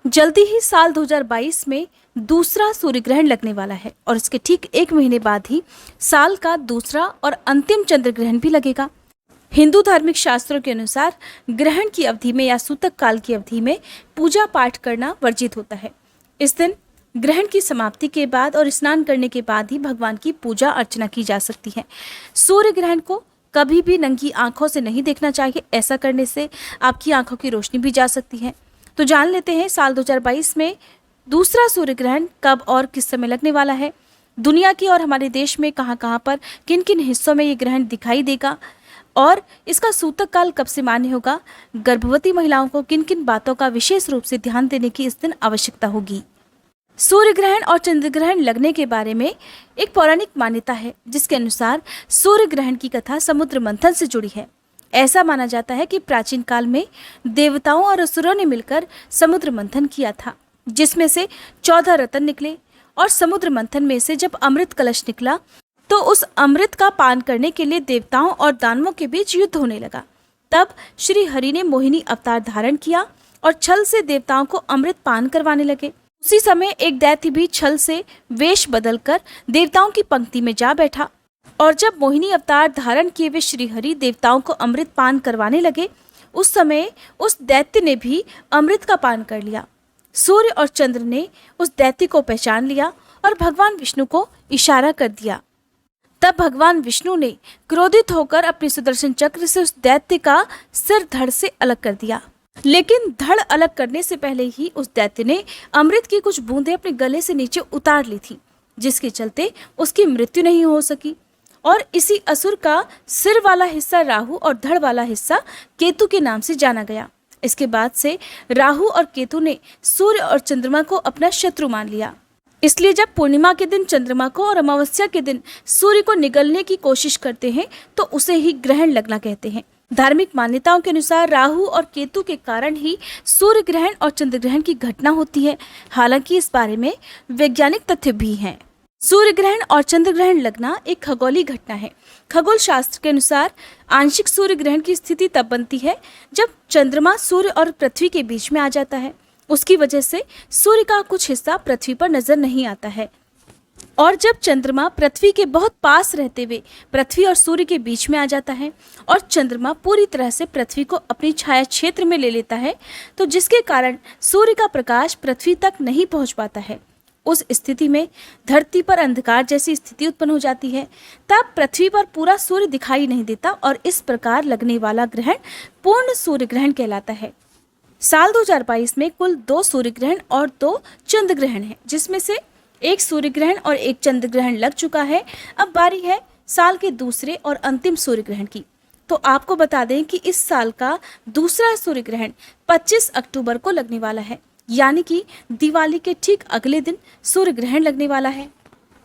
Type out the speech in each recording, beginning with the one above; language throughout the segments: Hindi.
जल्दी ही साल 2022 में दूसरा सूर्य ग्रहण लगने वाला है और इसके ठीक एक महीने बाद ही साल का दूसरा और अंतिम चंद्र ग्रहण भी लगेगा। हिंदू धार्मिक शास्त्रों के अनुसार ग्रहण की अवधि में या सूतक काल की अवधि में पूजा पाठ करना वर्जित होता है। इस दिन ग्रहण की समाप्ति के बाद और स्नान करने के बाद ही भगवान की पूजा अर्चना की जा सकती है। सूर्य ग्रहण को कभी भी नंगी आंखों से नहीं देखना चाहिए। ऐसा करने से आपकी आंखों की रोशनी भी जा सकती है। तो जान लेते हैं साल 2022 में दूसरा सूर्य ग्रहण कब और किस समय लगने वाला है। दुनिया की और हमारे देश में कहां पर किन किन हिस्सों में ये ग्रहण दिखाई देगा और इसका सूतक काल कब से मान्य होगा। गर्भवती महिलाओं को किन किन बातों का विशेष रूप से ध्यान देने की इस दिन आवश्यकता होगी। सूर्य ग्रहण और चंद्र ग्रहण लगने के बारे में एक पौराणिक मान्यता है, जिसके अनुसार सूर्य ग्रहण की कथा समुद्र मंथन से जुड़ी है। ऐसा माना जाता है कि प्राचीन काल में देवताओं और असुरों ने मिलकर समुद्र मंथन किया था, जिसमें से 14 रत्न निकले और समुद्र मंथन में से जब अमृत कलश निकला तो उस अमृत का पान करने के लिए देवताओं और दानवों के बीच युद्ध होने लगा। तब श्री हरि ने मोहिनी अवतार धारण किया और छल से देवताओं को अमृत पान करवाने लगे। उसी समय एक दैत्य भी छल से वेश बदलकर देवताओं की पंक्ति में जा बैठा और जब मोहिनी अवतार धारण किए हुए श्री हरि देवताओं को अमृत पान करवाने लगे, उस समय उस दैत्य ने भी अमृत का पान कर लिया। सूर्य और चंद्र ने उस दैत्य को पहचान लिया और भगवान विष्णु को इशारा कर दिया। तब भगवान विष्णु ने क्रोधित होकर अपने सुदर्शन चक्र से उस दैत्य का सिर धड़ से अलग कर दिया। लेकिन धड़ अलग करने से पहले ही उस दैत्य ने अमृत की कुछ बूंदें अपने गले से नीचे उतार ली थी, जिसके चलते उसकी मृत्यु नहीं हो सकी। और इसी असुर का सिर वाला हिस्सा राहु और धड़ वाला हिस्सा केतु के नाम से जाना गया। इसके बाद से राहु और केतु ने सूर्य और चंद्रमा को अपना शत्रु मान लिया। इसलिए जब पूर्णिमा के दिन चंद्रमा को और अमावस्या के दिन सूर्य को निगलने की कोशिश करते हैं तो उसे ही ग्रहण लगना कहते हैं। धार्मिक मान्यताओं के अनुसार राहु और केतु के कारण ही सूर्य ग्रहण और चंद्र ग्रहण की घटना होती है। हालांकि इस बारे में वैज्ञानिक तथ्य भी हैं। सूर्य ग्रहण और चंद्र ग्रहण लगना एक खगोलीय घटना है। खगोल शास्त्र के अनुसार आंशिक सूर्य ग्रहण की स्थिति तब बनती है जब चंद्रमा सूर्य और पृथ्वी के बीच में आ जाता है। उसकी वजह से सूर्य का कुछ हिस्सा पृथ्वी पर नजर नहीं आता है और जब चंद्रमा पृथ्वी के बहुत पास रहते हुए पृथ्वी और सूर्य के बीच में आ जाता है और चंद्रमा पूरी तरह से पृथ्वी को अपनी छाया क्षेत्र में ले लेता है, तो जिसके कारण सूर्य का प्रकाश पृथ्वी तक नहीं पहुंच पाता है। उस स्थिति में धरती पर अंधकार जैसी स्थिति उत्पन्न हो जाती है। तब पृथ्वी पर पूरा सूर्य दिखाई नहीं देता और इस प्रकार लगने वाला ग्रहण पूर्ण सूर्य ग्रहण कहलाता है। साल 2022 में कुल 2 सूर्य ग्रहण और 2 चंद्र ग्रहण है, जिसमें से एक सूर्य ग्रहण और एक चंद्र ग्रहण लग चुका है। अब बारी है साल के दूसरे और अंतिम सूर्य ग्रहण की। तो आपको बता दें कि इस साल का दूसरा सूर्य ग्रहण 25 अक्टूबर को लगने वाला है, यानी कि दिवाली के ठीक अगले दिन सूर्य ग्रहण लगने वाला है।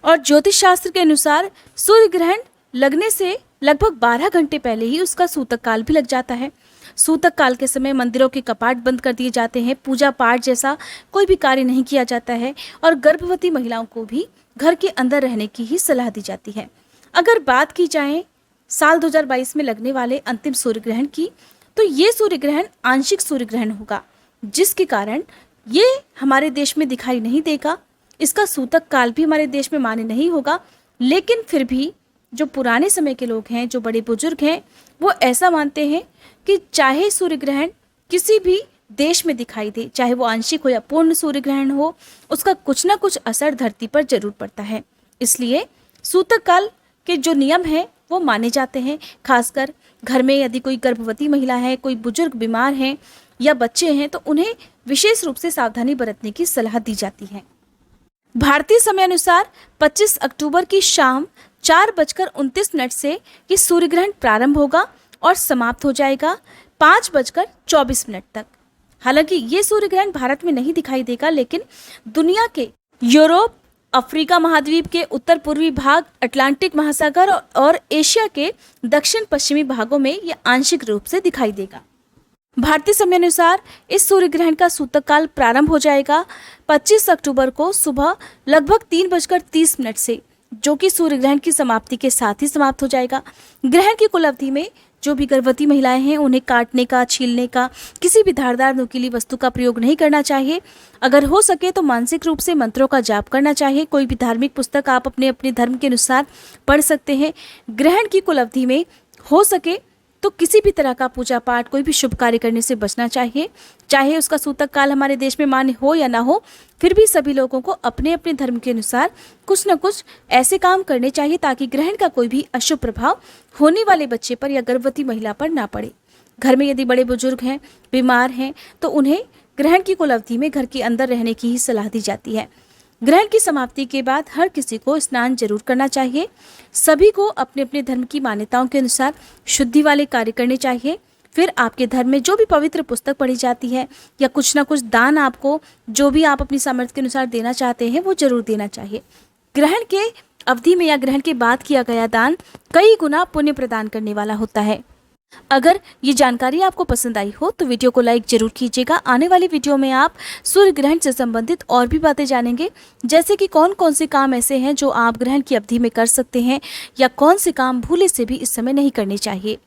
और ज्योतिष शास्त्र के अनुसार सूर्य ग्रहण लगने से लगभग 12 घंटे पहले ही उसका सूतक काल भी लग जाता है। सूतक काल के समय मंदिरों के कपाट बंद कर दिए जाते हैं, पूजा पाठ जैसा कोई भी कार्य नहीं किया जाता है और गर्भवती महिलाओं को भी घर के अंदर रहने की ही सलाह दी जाती है। अगर बात की जाए साल 2022 में लगने वाले अंतिम सूर्य ग्रहण की, तो ये सूर्य ग्रहण आंशिक सूर्य ग्रहण होगा, जिसके कारण ये हमारे देश में दिखाई नहीं देगा। इसका सूतक काल भी हमारे देश में मान्य नहीं होगा। लेकिन फिर भी जो पुराने समय के लोग हैं, जो बड़े बुजुर्ग हैं, वो ऐसा मानते हैं कि चाहे सूर्य ग्रहण किसी भी देश में दिखाई दे, चाहे वो आंशिक हो या पूर्ण सूर्य ग्रहण हो, उसका कुछ ना कुछ असर धरती पर जरूर पड़ता है। इसलिए सूतक काल के जो नियम हैं वो माने जाते हैं। खासकर घर में यदि कोई गर्भवती महिला है, कोई बुजुर्ग बीमार हैं या बच्चे हैं, तो उन्हें विशेष रूप से सावधानी बरतने की सलाह दी जाती है। भारतीय समय अनुसार 25 अक्टूबर की शाम 4:29 से ये सूर्य ग्रहण प्रारंभ होगा और समाप्त हो जाएगा 5:24 तक। हालांकि ये सूर्य ग्रहण भारत में नहीं दिखाई देगा, लेकिन दुनिया के यूरोप, अफ्रीका महाद्वीप के उत्तर पूर्वी भाग, अटलांटिक महासागर और एशिया के दक्षिण पश्चिमी भागों में यह आंशिक रूप से दिखाई देगा। भारतीय समय अनुसार इस सूर्य ग्रहण का सूतक काल प्रारंभ हो जाएगा 25 अक्टूबर को सुबह लगभग 3:30 से, जो कि सूर्य ग्रहण की समाप्ति के साथ ही समाप्त हो जाएगा। ग्रहण की कुल अवधि में जो भी गर्भवती महिलाएं हैं उन्हें काटने का, छीलने का, किसी भी धारदार नुकीली वस्तु का प्रयोग नहीं करना चाहिए। अगर हो सके तो मानसिक रूप से मंत्रों का जाप करना चाहिए। कोई भी धार्मिक पुस्तक आप अपने अपने धर्म के अनुसार पढ़ सकते हैं। ग्रहण की कुल अवधि में हो सके तो किसी भी तरह का पूजा पाठ, कोई भी शुभ कार्य करने से बचना चाहिए। चाहे उसका सूतक काल हमारे देश में मान्य हो या ना हो, फिर भी सभी लोगों को अपने अपने धर्म के अनुसार कुछ न कुछ ऐसे काम करने चाहिए ताकि ग्रहण का कोई भी अशुभ प्रभाव होने वाले बच्चे पर या गर्भवती महिला पर ना पड़े। घर में यदि बड़े बुजुर्ग हैं, बीमार हैं, तो उन्हें ग्रहण की कुल अवधि में घर के अंदर रहने की ही सलाह दी जाती है। ग्रहण की समाप्ति के बाद हर किसी को स्नान जरूर करना चाहिए। सभी को अपने अपने धर्म की मान्यताओं के अनुसार शुद्धि वाले कार्य करने चाहिए। फिर आपके धर्म में जो भी पवित्र पुस्तक पढ़ी जाती है या कुछ ना कुछ दान, आपको जो भी आप अपनी सामर्थ्य के अनुसार देना चाहते हैं वो जरूर देना चाहिए। ग्रहण के अवधि में या ग्रहण के बाद किया गया दान कई गुना पुण्य प्रदान करने वाला होता है। अगर ये जानकारी आपको पसंद आई हो तो वीडियो को लाइक जरूर कीजिएगा। आने वाली वीडियो में आप सूर्य ग्रहण से संबंधित और भी बातें जानेंगे, जैसे कि कौन कौन से काम ऐसे हैं जो आप ग्रहण की अवधि में कर सकते हैं या कौन से काम भूले से भी इस समय नहीं करने चाहिए।